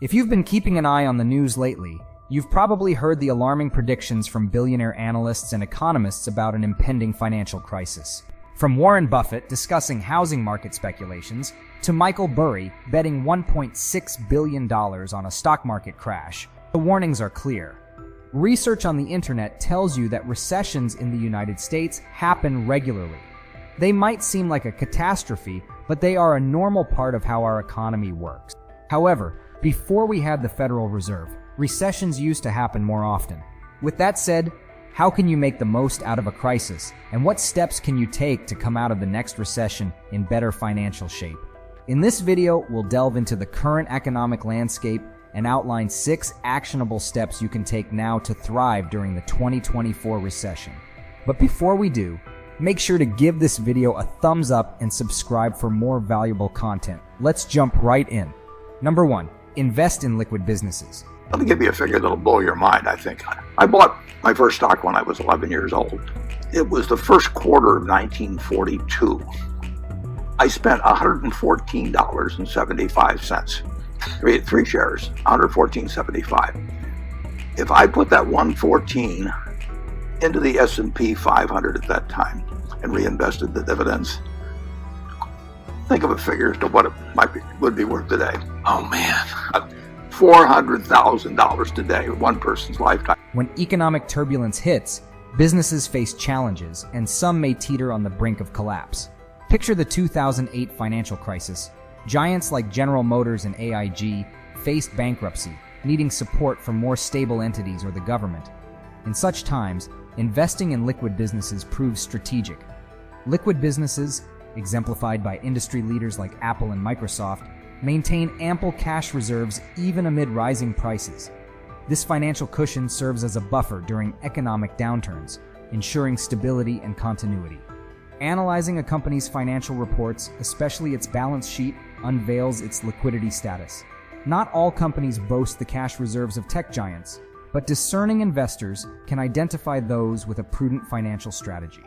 If you've been keeping an eye on the news lately, you've probably heard the alarming predictions from billionaire analysts and economists about an impending financial crisis. From Warren Buffett discussing housing market speculations, to Michael Burry betting $1.6 billion on a stock market crash, the warnings are clear. Research on the internet tells you that recessions in the United States happen regularly. They might seem like a catastrophe, but they are a normal part of how our economy works. However, before we had the Federal Reserve, recessions used to happen more often. With that said, how can you make the most out of a crisis, and what steps can you take to come out of the next recession in better financial shape? In this video, we'll delve into the current economic landscape and outline 6 actionable steps you can take now to thrive during the 2024 recession. But before we do, make sure to give this video a thumbs up and subscribe for more valuable content. Let's jump right in. Number 1. Invest in liquid businesses. Let me give you a figure that'll blow your mind, I think. I bought my first stock when I was 11 years old. It was the first quarter of 1942. I spent $114.75. Three shares, $114.75. If I put that $114 into the S&P 500 at that time and reinvested the dividends, think of a figure as to what it would be worth today. Oh man, $400,000 today, one person's lifetime. When economic turbulence hits, businesses face challenges, and some may teeter on the brink of collapse. Picture the 2008 financial crisis. Giants like General Motors and AIG faced bankruptcy, needing support from more stable entities or the government. In such times, investing in liquid businesses proves strategic. Liquid businesses, exemplified by industry leaders like Apple and Microsoft, maintain ample cash reserves even amid rising prices. This financial cushion serves as a buffer during economic downturns, ensuring stability and continuity. Analyzing a company's financial reports, especially its balance sheet, unveils its liquidity status. Not all companies boast the cash reserves of tech giants, but discerning investors can identify those with a prudent financial strategy.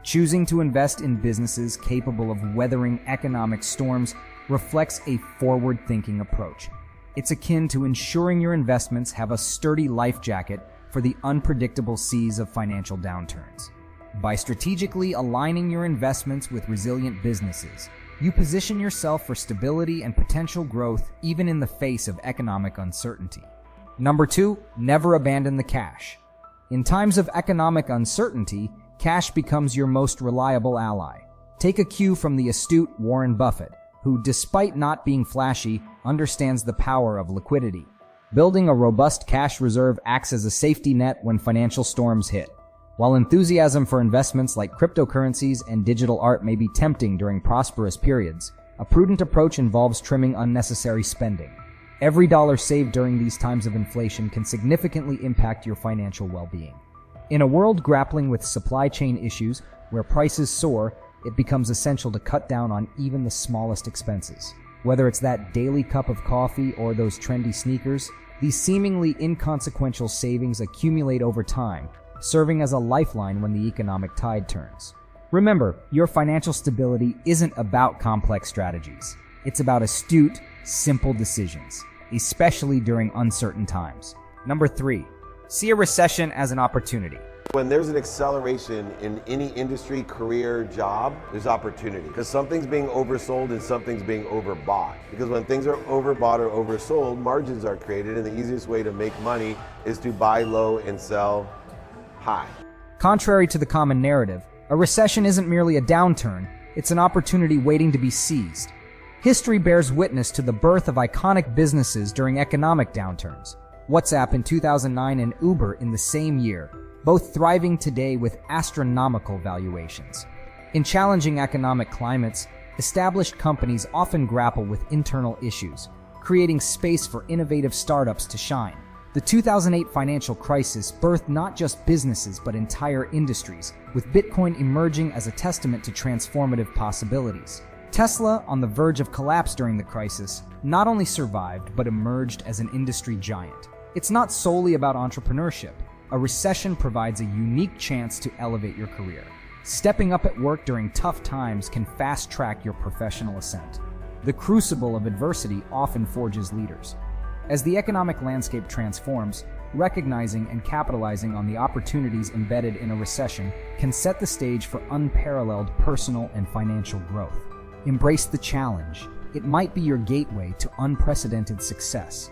Choosing to invest in businesses capable of weathering economic storms reflects a forward-thinking approach. It's akin to ensuring your investments have a sturdy life jacket for the unpredictable seas of financial downturns. By strategically aligning your investments with resilient businesses, you position yourself for stability and potential growth even in the face of economic uncertainty. Number 2, never abandon the cash. In times of economic uncertainty, cash becomes your most reliable ally. Take a cue from the astute Warren Buffett, who, despite not being flashy, understands the power of liquidity. Building a robust cash reserve acts as a safety net when financial storms hit. While enthusiasm for investments like cryptocurrencies and digital art may be tempting during prosperous periods, a prudent approach involves trimming unnecessary spending. Every dollar saved during these times of inflation can significantly impact your financial well-being. In a world grappling with supply chain issues where prices soar, it becomes essential to cut down on even the smallest expenses. Whether it's that daily cup of coffee or those trendy sneakers, these seemingly inconsequential savings accumulate over time, serving as a lifeline when the economic tide turns. Remember, your financial stability isn't about complex strategies. It's about astute, simple decisions, especially during uncertain times. Number 3, see a recession as an opportunity. When there's an acceleration in any industry, career, job, there's opportunity. Because something's being oversold and something's being overbought. Because when things are overbought or oversold, margins are created, and the easiest way to make money is to buy low and sell high. Contrary to the common narrative, a recession isn't merely a downturn, it's an opportunity waiting to be seized. History bears witness to the birth of iconic businesses during economic downturns. WhatsApp in 2009 and Uber in the same year, both thriving today with astronomical valuations. In challenging economic climates, established companies often grapple with internal issues, creating space for innovative startups to shine. The 2008 financial crisis birthed not just businesses but entire industries, with Bitcoin emerging as a testament to transformative possibilities. Tesla, on the verge of collapse during the crisis, not only survived but emerged as an industry giant. It's not solely about entrepreneurship. A recession provides a unique chance to elevate your career. Stepping up at work during tough times can fast-track your professional ascent. The crucible of adversity often forges leaders. As the economic landscape transforms, recognizing and capitalizing on the opportunities embedded in a recession can set the stage for unparalleled personal and financial growth. Embrace the challenge. It might be your gateway to unprecedented success.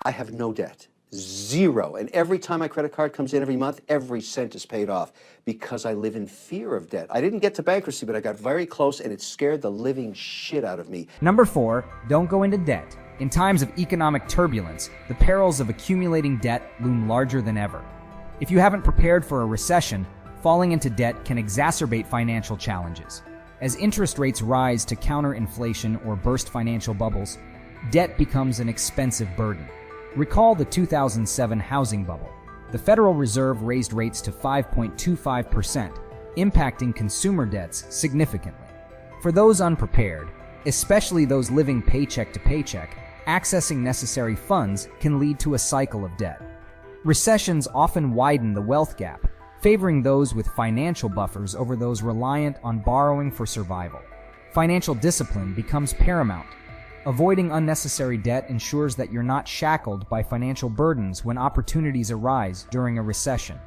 I have no debt. Zero. And every time my credit card comes in every month, every cent is paid off because I live in fear of debt. I didn't get to bankruptcy, but I got very close and it scared the living shit out of me. Number 4, don't go into debt. In times of economic turbulence, the perils of accumulating debt loom larger than ever. If you haven't prepared for a recession, falling into debt can exacerbate financial challenges. As interest rates rise to counter inflation or burst financial bubbles, debt becomes an expensive burden. Recall the 2007 housing bubble. The Federal Reserve raised rates to 5.25%, impacting consumer debts significantly. For those unprepared, especially those living paycheck to paycheck, accessing necessary funds can lead to a cycle of debt. Recessions often widen the wealth gap, favoring those with financial buffers over those reliant on borrowing for survival. Financial discipline becomes paramount. Avoiding unnecessary debt ensures that you're not shackled by financial burdens when opportunities arise during a recession.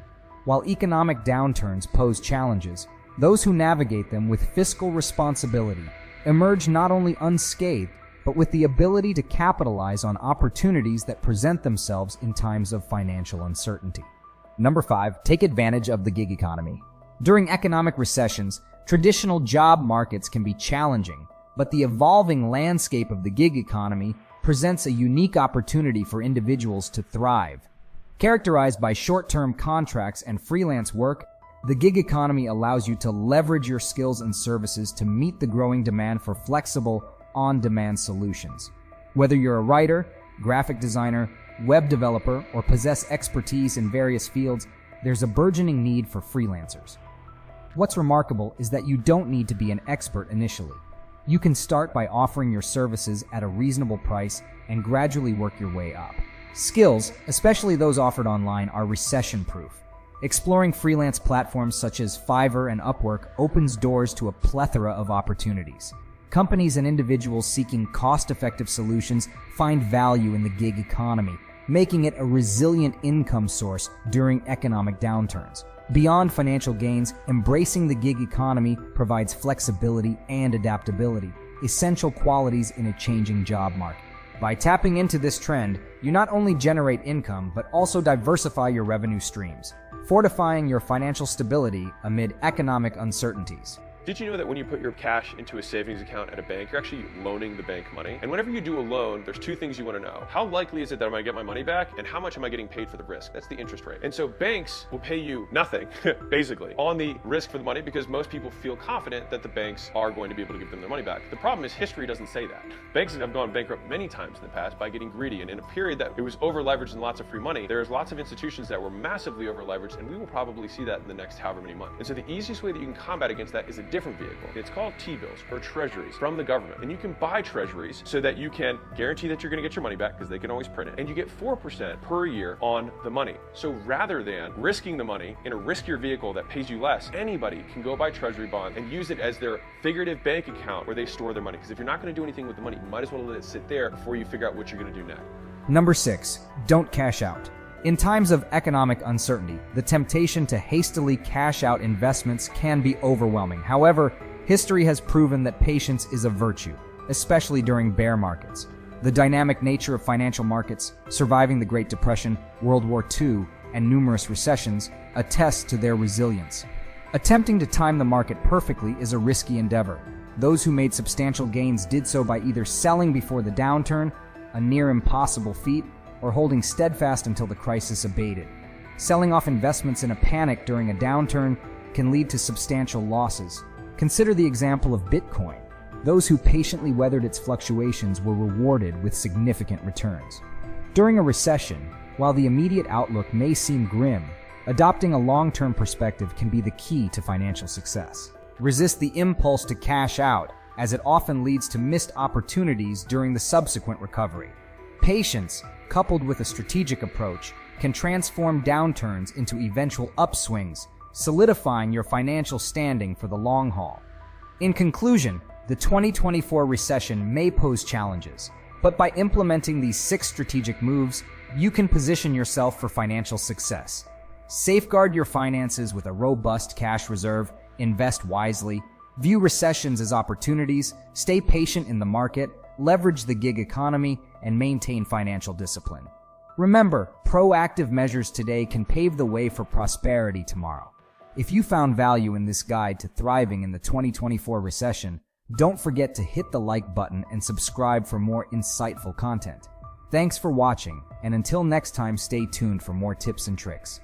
While economic downturns pose challenges, those who navigate them with fiscal responsibility emerge not only unscathed, but with the ability to capitalize on opportunities that present themselves in times of financial uncertainty. Number 5, take advantage of the gig economy. During economic recessions, traditional job markets can be challenging, but the evolving landscape of the gig economy presents a unique opportunity for individuals to thrive. Characterized by short-term contracts and freelance work, the gig economy allows you to leverage your skills and services to meet the growing demand for flexible, on-demand solutions. Whether you're a writer, graphic designer, web developer, or possess expertise in various fields, there's a burgeoning need for freelancers. What's remarkable is that you don't need to be an expert initially. You can start by offering your services at a reasonable price and gradually work your way up. Skills, especially those offered online, are recession-proof. Exploring freelance platforms such as Fiverr and Upwork opens doors to a plethora of opportunities. Companies and individuals seeking cost-effective solutions find value in the gig economy, making it a resilient income source during economic downturns. Beyond financial gains, embracing the gig economy provides flexibility and adaptability, essential qualities in a changing job market. By tapping into this trend, you not only generate income, but also diversify your revenue streams, fortifying your financial stability amid economic uncertainties. Did you know that when you put your cash into a savings account at a bank, you're actually loaning the bank money? And whenever you do a loan, there's two things you want to know. How likely is it that I'm going to get my money back? And how much am I getting paid for the risk? That's the interest rate. And so banks will pay you nothing, basically, on the risk for the money because most people feel confident that the banks are going to be able to give them their money back. The problem is history doesn't say that. Banks have gone bankrupt many times in the past by getting greedy. And in a period that it was over-leveraged and lots of free money, there's lots of institutions that were massively over-leveraged, and we will probably see that in the next however many months. And so the easiest way that you can combat against that is a different vehicle. It's called T-bills or treasuries from the government. And you can buy treasuries so that you can guarantee that you're going to get your money back because they can always print it. And you get 4% per year on the money. So rather than risking the money in a riskier vehicle that pays you less, anybody can go buy treasury bonds and use it as their figurative bank account where they store their money. Because if you're not going to do anything with the money, you might as well let it sit there before you figure out what you're going to do next. Number 6, don't cash out. In times of economic uncertainty, the temptation to hastily cash out investments can be overwhelming. However, history has proven that patience is a virtue, especially during bear markets. The dynamic nature of financial markets, surviving the Great Depression, World War II, and numerous recessions, attest to their resilience. Attempting to time the market perfectly is a risky endeavor. Those who made substantial gains did so by either selling before the downturn, a near impossible feat, or holding steadfast until the crisis abated. Selling off investments in a panic during a downturn can lead to substantial losses. Consider the example of Bitcoin. Those who patiently weathered its fluctuations were rewarded with significant returns. During a recession, while the immediate outlook may seem grim, adopting a long-term perspective can be the key to financial success. Resist the impulse to cash out, as it often leads to missed opportunities during the subsequent recovery. Patience, coupled with a strategic approach, can transform downturns into eventual upswings, solidifying your financial standing for the long haul. In conclusion, the 2024 recession may pose challenges, But by implementing these 6 strategic moves, you can position yourself for financial success. Safeguard your finances with a robust cash reserve, invest wisely, view recessions as opportunities, stay patient in the market, leverage the gig economy, and maintain financial discipline. Remember, proactive measures today can pave the way for prosperity tomorrow. If you found value in this guide to thriving in the 2024 recession, don't forget to hit the like button and subscribe for more insightful content. Thanks for watching, and until next time, stay tuned for more tips and tricks.